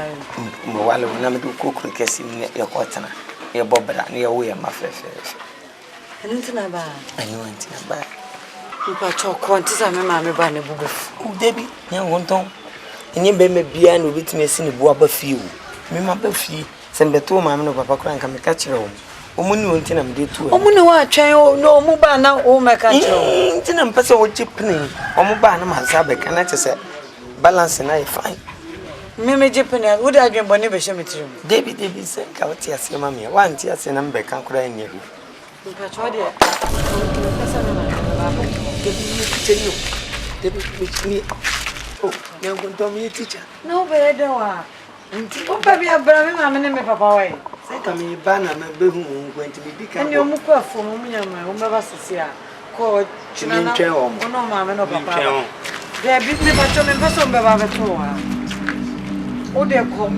Me wale wo na me du okru kesi ne ye kotana. Ye bobra ne ye wo ye mafefe. Entina ba. Anyo entina ba. Mpa choko ntisa me mama ba ne bubefu. O debi, nya wonton. Enye be me bia na obetime si ne bua ba fie wo. Me ma ba fie. Se mbeto ma me no papa kran ka me ka kire wo. Omuni wonti na me de tu. Omuni wa atwen no omu ba na o me ka kire wo. Nti na mpese wo chipni. Omu ba na ma sa be kana chese balance na e fine. Me me jipni wo da adwen bone be hye metiri. Debi se ka woti ase ma me. Wa nti ase na mbe kan kura enye bi. Mpa chwa de. Pesa me ma ba. Debi oh, you going to me teacher? No better wa. O pa bi abra me mama ne me papa wa yi. Say come ba na me be hu going to be big. And you mu ko afo mu nyama, o me ba sisi a. Ko china na. O no mama no papa. De bi me ba cho me peso me ba beto wa. O de ko.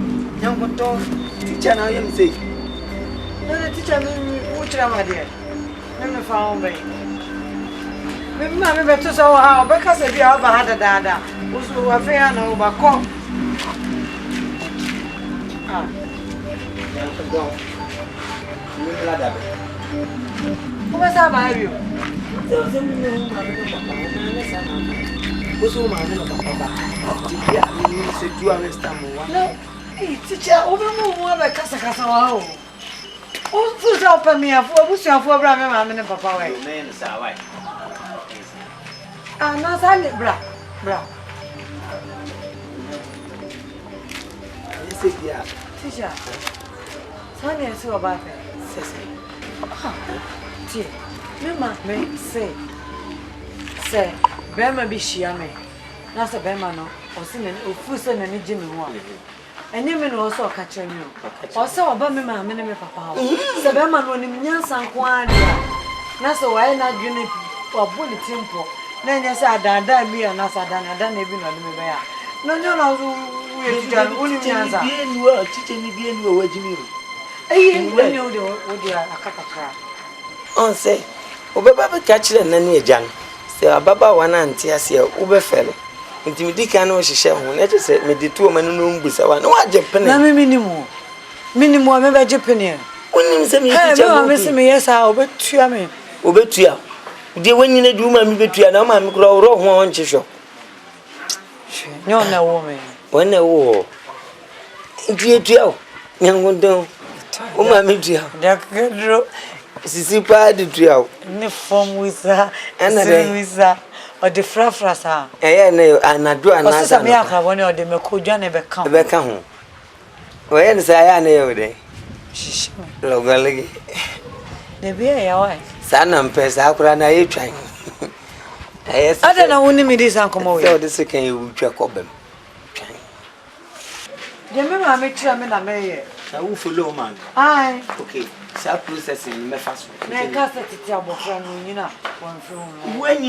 You going to teacher na you say. No the teacher me u chira ma de. Me me fa on be. Mema me beto so ha obeka se bia oba ha dada. Usu wa fe ya na oba ko. Ah. Como essa Mario? Não, teacher, o meu mundo é caça lá. O fuso para mim, a busca foi para mim, mamãe e papai. Ah, não sabe, bra. Esse dia. Teacher, sabe esse o bafe? Tia, me say, Bema be shiame. Nasa Bema no, or sing o fuso na ni Jimmy one. And you mean also catch you. Or so about me, mamma, and papa. So Bema no him Yansan Quania. Nasa why not unit or bullet temple. Then you said that me and Nasa Dana, then maybe not me there. No, we done only Yansa. Teaching me being no way, Jimmy. When you do, would you a cacatra? On say, Obaba catch it and then you jang. Say, Baba one auntie, I see a Uber fellow. Intimidate can know she shall when it said, me the 2 men room with one. No, Japan, minimum. Maybe Japan. When you say me, I'm missing me, yes, I'll bet you. Me. Obet you. Dear, when you do my between a man grow wrong one show. No, woman. When a war. Dear, young one down. Oh, my media. Sisi pa di trio. Ni form with her and with her or the frafrasa. No, anadu anasa. Osa me akra woni o de mekodwa na be kan. Be kan ho. We ni say ya na ye de. Shishi. Logalegi. De be ya wa. Sa na mpesa akura na ye twan. Ada na woni mi dis ankomo we. So this can you twa kobem. Je me ma me tira me na me ye. Na wo follow man. Ai. Okay. Sa processing me fast. Na cassette ti abofra no nyina won film. When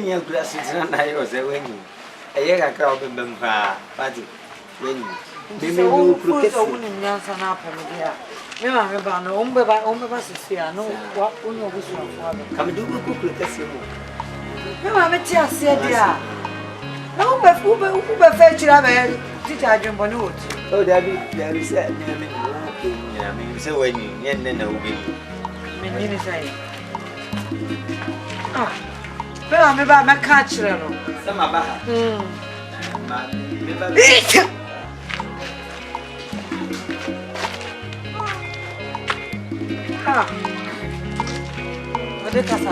you glass it na yo say when you. Eye ka ka obem pa. Party. When you. Me no process. So woni nyansa na apem dia. Me ma me ba no ombe ba sisia no wa onyo obusu afo abe. Kam do go process mo. Me ma me ti ase dia. Na ube fe chira be titi adwembo ni wot. Oh, there is a I mean, so when you know, me say. Ah, but me ba me catch no. Some about. Ah. What did I say?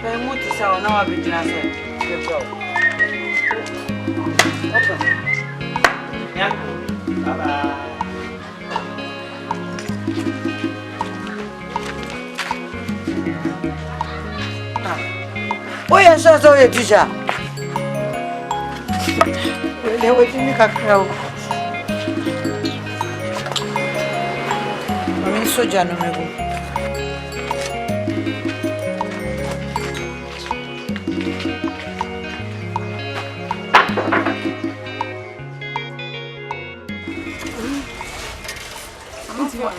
But mo ti say na wa be jina say. Okay. Yeah. Bye-bye. Oh, yes, so you teacher. They were in the cacao. I mean, so January.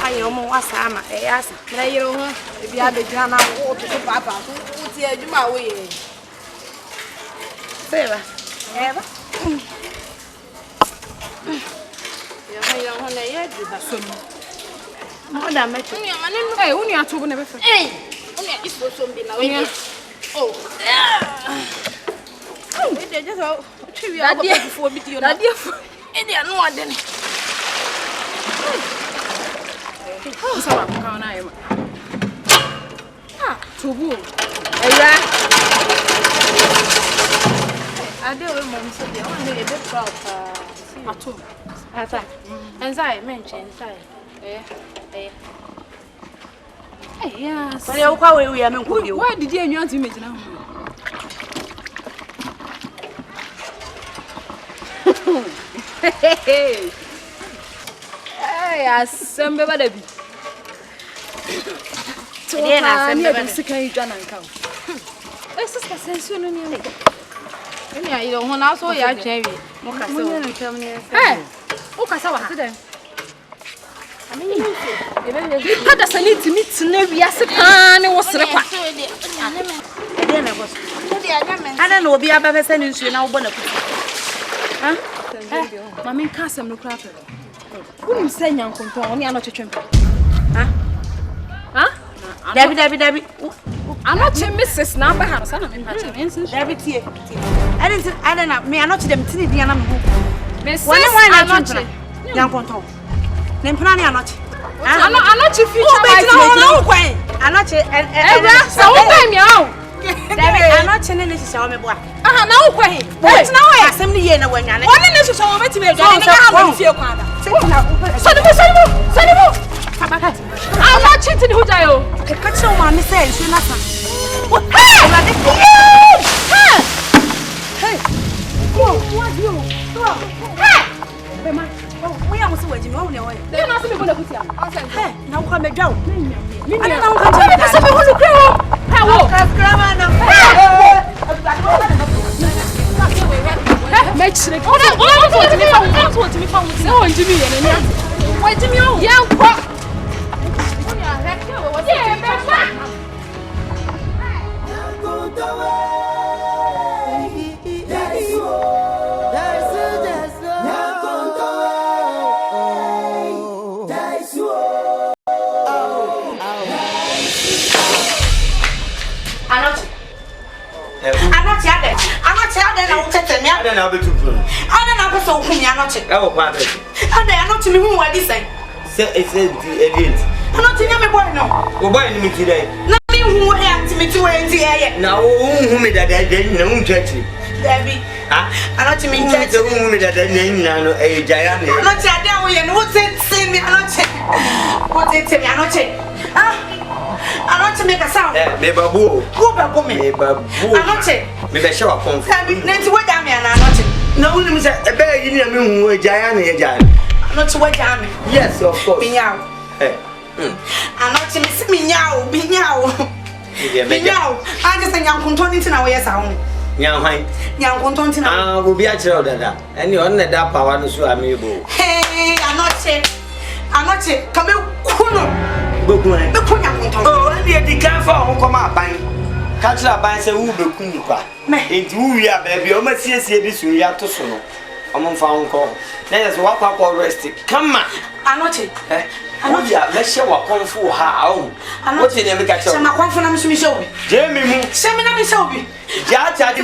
Ayo mo wasama asa na yero ho e bia be gana wo to so papa wo ti adwuma wo ye beba eba ya ho na ye du ba so mo da me tu ya mane no uni ato ne be fe uni iso so mbi na we oh we de just twi ya go fufu bi ti yo na de fu e de anu ade ne Sawa kwa na yema. Tubu. Eya. Ade we mom so de on dey be proud ato. Ata. Enzai menche enzai. Yes. Wale ukwa we ya menko bi. Why did you enyu anti me gina ho? Asembe bada bi. Ide na asembe bada. Sika yi dwa nanka. Sister sensu no ni ni. Eni ayi ho na so ya twen wi. Mo kasa. O kasa wa. Pada saniti mitine wiase pa ne wo sere kwa. Ede na boss. Ana na obi aba pese ne nsuo na wo bona kuti. Ha? Mama nka asem no kra pe. Wonu se nyankonton oni ano twetwem. Ha? Ha? Dabi. Ano che Mrs. na ba ha sana me pa che mensin. Dabi tie. Ana na me ano che dem tini dia na me ho. Mrs. Ano che. Nyankonton. Ne mpana ne ano che. Ano che future wife. No kwen. Ano che sa wo kwen mi aw. Dabi ano che ne ne sisa wo me boa. Aha na wo kwen. Wait na wo asem ne ye na wanya ne. Woni ne sisa wo beti me ga ne ga ha mo fie kwa da. Sonibu. Tabaka. Ano che tin hu jayo. E ka che wo ma me say nsu na sa. Hey! Go, what you? Go. Hey! Bema. We are so waiting on your way. You know some people put you. Hey, now come and go. I don't know how some people look real. How? Make sure. Want to me found. No, Jimmy and why Jimmy? Yeah, what? I don't know so whom you are not. Oh, father. And I are not to me who I decide. It's a didn't. I'm not in my boy no. We're buying me today. Nothing who had to me to end now, whom that I didn't know Jetty. Debbie, I'm not to me that the woman that I named Nano a giant. I'm not that way and what's it? Say me, I'm not what they tell me, I'm not I'm not to make a sound. Maybe a boo. Go back home. Maybe I'm not maybe show up on Nancy. What I'm not. No one is a bear in your moon with giant. I'm not to what I'm. Yes, of course. Meow. I'm not to miss me now. Meow. Meow. I just think I'm controlling to now. Yes, I own. Young content now will be a child and you're not that power to swim amiable. Hey, I'm not come in. Oh, and yet the car for come up by catch up by say who be kunuka. It we are baby, almost see this we are to sono. I'm found call. Then as walk up or rest it. Come on. I'm not it. Let's show what come for how. I'm not in every catch. I'm not confident to me show. Jamie, seminar me show me. Jata,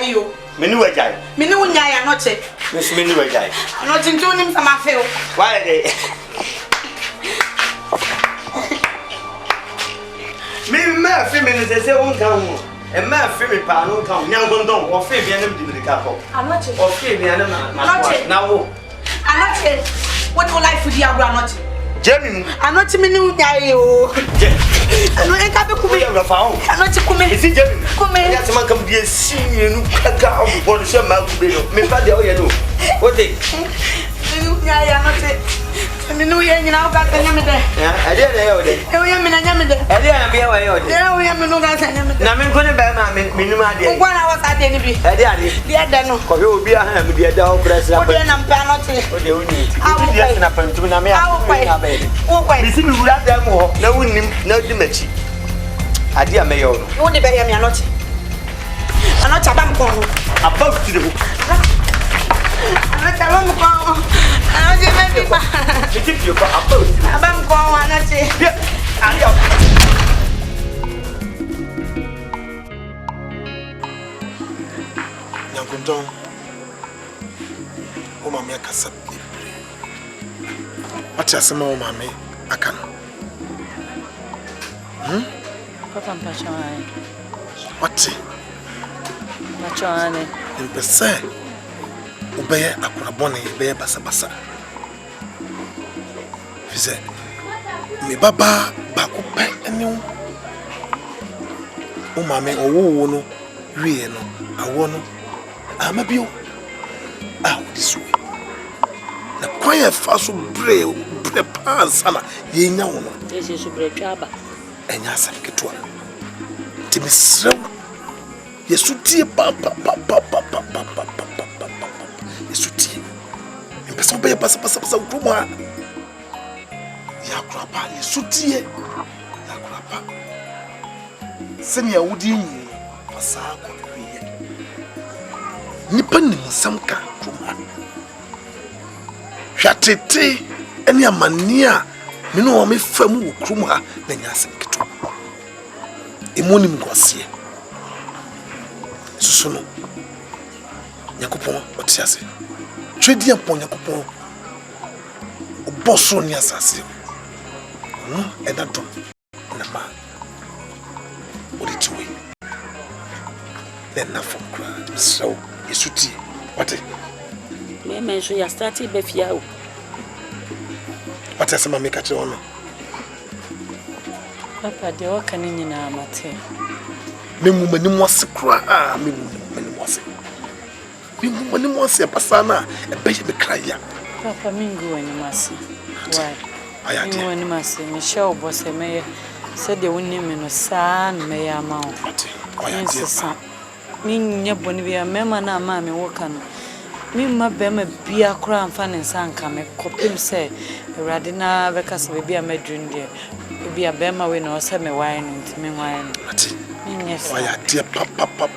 you. Minu Jai. Minu Jai, I'm not it. Miss Minu Jai. I'm not into him from my field. Why are they? Me feminine say won kan ho e ma femi pa no kan nya gondon o fe bi anem di me ka ko anoche o fe bi anem na wo anoche what do life for the abra anoche jemi anoche me ni nyai o ano e ka be ku be ra fa ho anoche ku me isi jemi ku me ya se man kam di esi nu ka ga o bo no se ma ku be no me fa de o ye no o de nyai anoche Minu ye nyina ka tanya me de. Ade na ye o de. E o ye me na nya me de. Ade na me ye o de. E o ye me no ka tanya me de. Na me ko ne ba ma minu ma de. Ko na wa sa de ni bi. Ade ade. De de no. Ko he obi a ha me de da o press la. O de na mpa no te. O de o ni. Ti de na pantum na me a. Na ba de. O kwai. Bi si mi wura da mo ho na wunnim na di machi. Ade a me ye o no. O de be ye me anoche. Anoche abam ko no. Abam ti de ho. Anoche abam ko. Anoche me di pa. It's you for a post. I'm going to say, Nyankunton, o mami akasa. What you say, o mami akano? Papa mpachane. What? Mpachane. Impese. Ubeye akura bone, ubeye basa. Fize me baba ba ko pe eni o ma me owo no wie no awo no ama bio a wo disu na kwaya fa so bre pa sana ye nya wo no ese so bre twaba enya asam ketwa ti misrew yesu tie pa yesu tie mpesa be pasa grumo Yakrapa, Sutie, Yakrapa. Send your woody in Pasako. Nippon some car from her. Shatete, any a mania, me know me famu krumha, then yasin kitu. Imonim gosie. Susuno. Yakupon, what yasi? Trade upon Yakupon. Bosso ni assassin. No, and that drum. Nama. What did you win? Then not from crowd. So, it's suti. What? Me mention ya started befia. What has make at your honor? Papa, the work can in our matter. Many was cry. Many was it. Many was a pasana, a baby cry. Papa, Mingo and Massy. Why? I am doing Massy. Michelle was a mayor, said the winning in a son, may amount. I am son. Ning Bonivia, Mamma, Mammy, Wokan. Me, my bema be a crown fan and son come a copim say, Radina, because we be a medrin dear. Be a bema win or semi wine into me wine. Yes, I am dear papa.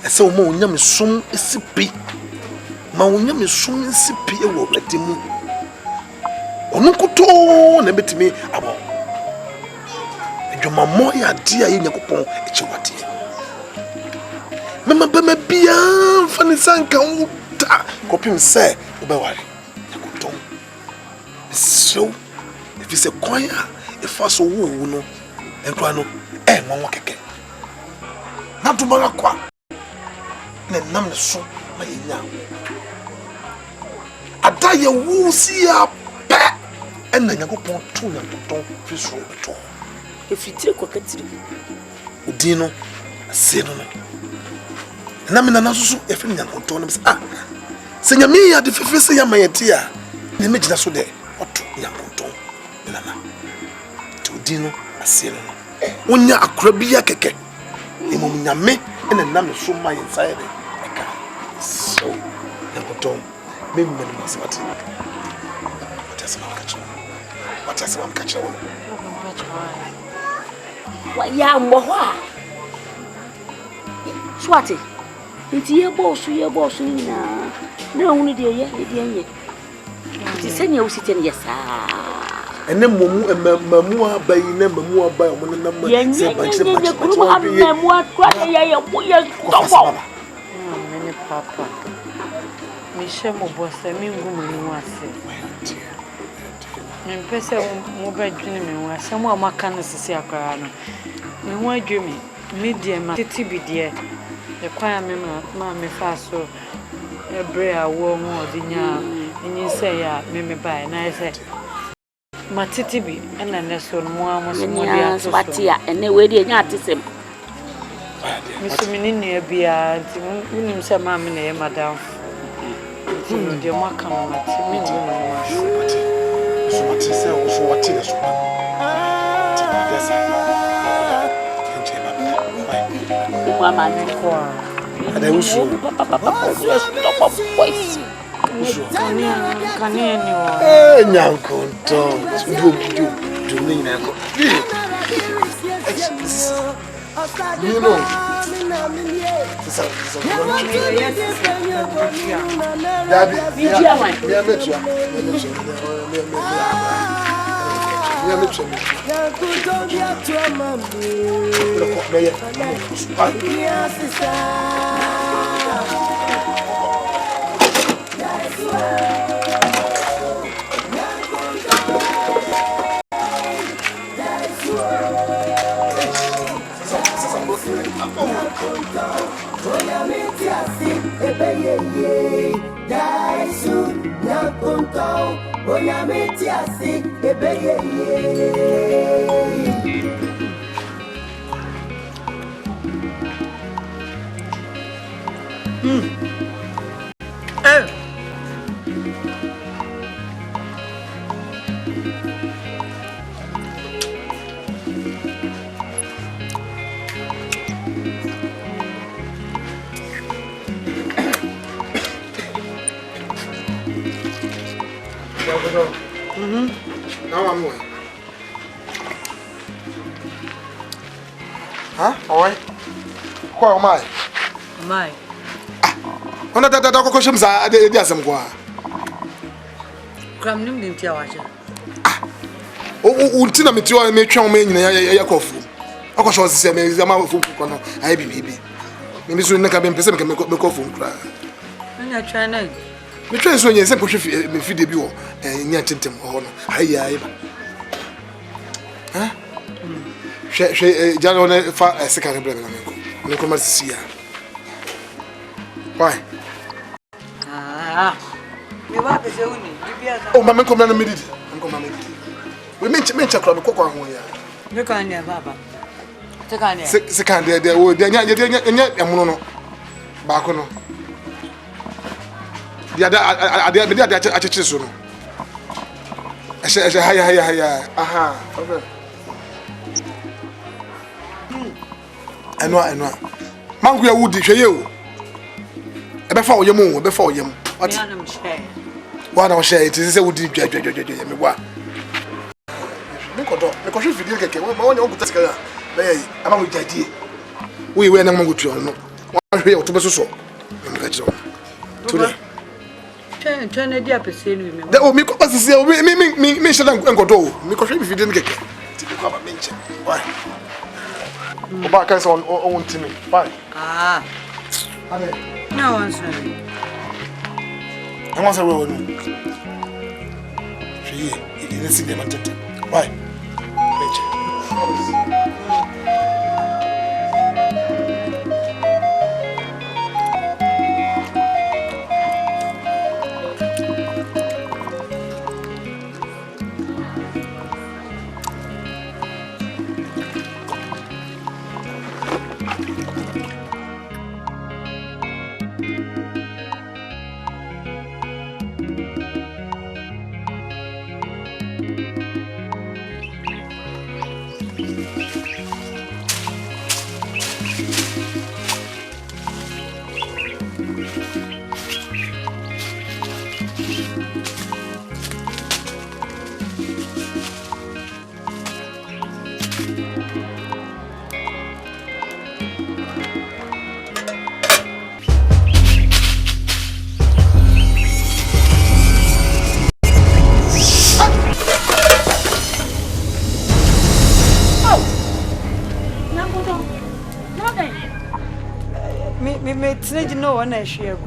And so, Moniam is soon a sippy. Maunyam is soon sippy a word at him. Onukuto, never to me about. Your mamma, dear, in your coupon, it's your what. Mamma Bema Bia, Fanny Sanka, copying say, Ubawari. So, if it's a choir, a fast woo, and Quano, and one walk. Not to Malaqua. Then none the soup, my young. I die a woo see a pet, and then you go upon 2 and 2 fish roll at all. If you take a pet, Udino, a sinner. Namina Nasu, a friend of Antonus. Senya me at the first year, my dear. The image that's so there. What to young Anton? Nana. To Dino, a sinner. When you're a crabby keke. The moment you me and a number so my inside. So, young Anton, maybe many months. What has my catcher? What has my catcher? What young boy? Swati. It's your boss, now. No, only dear, it is any of sitting, yes, and then Mamma by number more by one number. Yes, Papa. Michelle was a mean woman was it. Pesa mobile dreaming was somewhere more canvas to see a crown. No more dreaming, medium, titty dear. The choir mammy fast so a brea war more than ya, and you say, Mimmy by, and I said, Matitibi, and then there's so more Swatia, and they were the artisan. Mr. Minnie be a winning some mammy, madame. Dear Markham, so what is also what is and I wish you stop of voice. Can you young content? Do me you know, Now I'm going. Huh? All right. Who am I? Am I? On a data questions are there some go. Cram nim dim tia waje. Oh, Tina Mitio and make your man in a coffee. I was the same as the amount of food. I be. Maybe soon I can be present can make a coffee. I'm trying to. Me try so yen se push me feed the bio nya tentem ho no ayi ayi ba ha she jalo na fa second problem na me ko ma si ya why Me wa be se uni bibia oh ma me ko na me didi me ko ma me didi we me chakra me kokwa ho ya me kan ne baba second de wo de nya emuno no ba ko no dia acheche so no haya aha okay eno mangu ya wudi hweye o ebe fa oyem what wa na share it is say wudi dwa me wa me ko hwe video keke ma wonya okuta sika ya be ama wo jadie we na mangu tu no wa hwe o to be so me ka jiro to Turn dia pese ni me. Da o mi ko pasisi o mi shada enkodo mi ko hwe bi fidie nkeke ti ko ba menche why o ba kan so on timi fine ade no one sorry I want to go no she you see them tete why menche Me teenage no one I share go.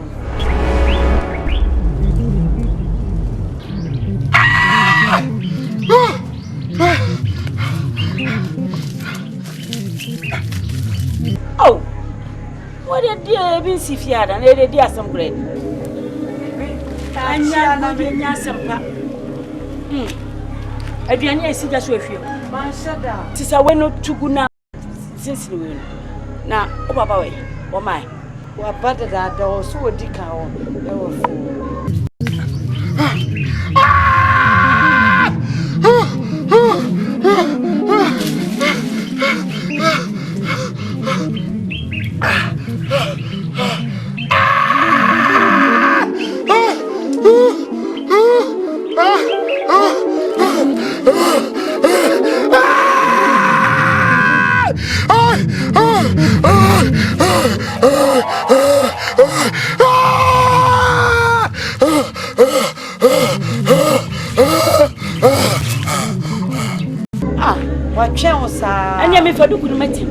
Oh, what did you be see fiad and they did some bread? Anya na some pa. Aduane esi ga so afio. Man shada. Tisa we no tugu na since we no. Na o papa we, o mai. Wa bada da o so odi kan o. E wo fu. Anya me fadu kunu mati.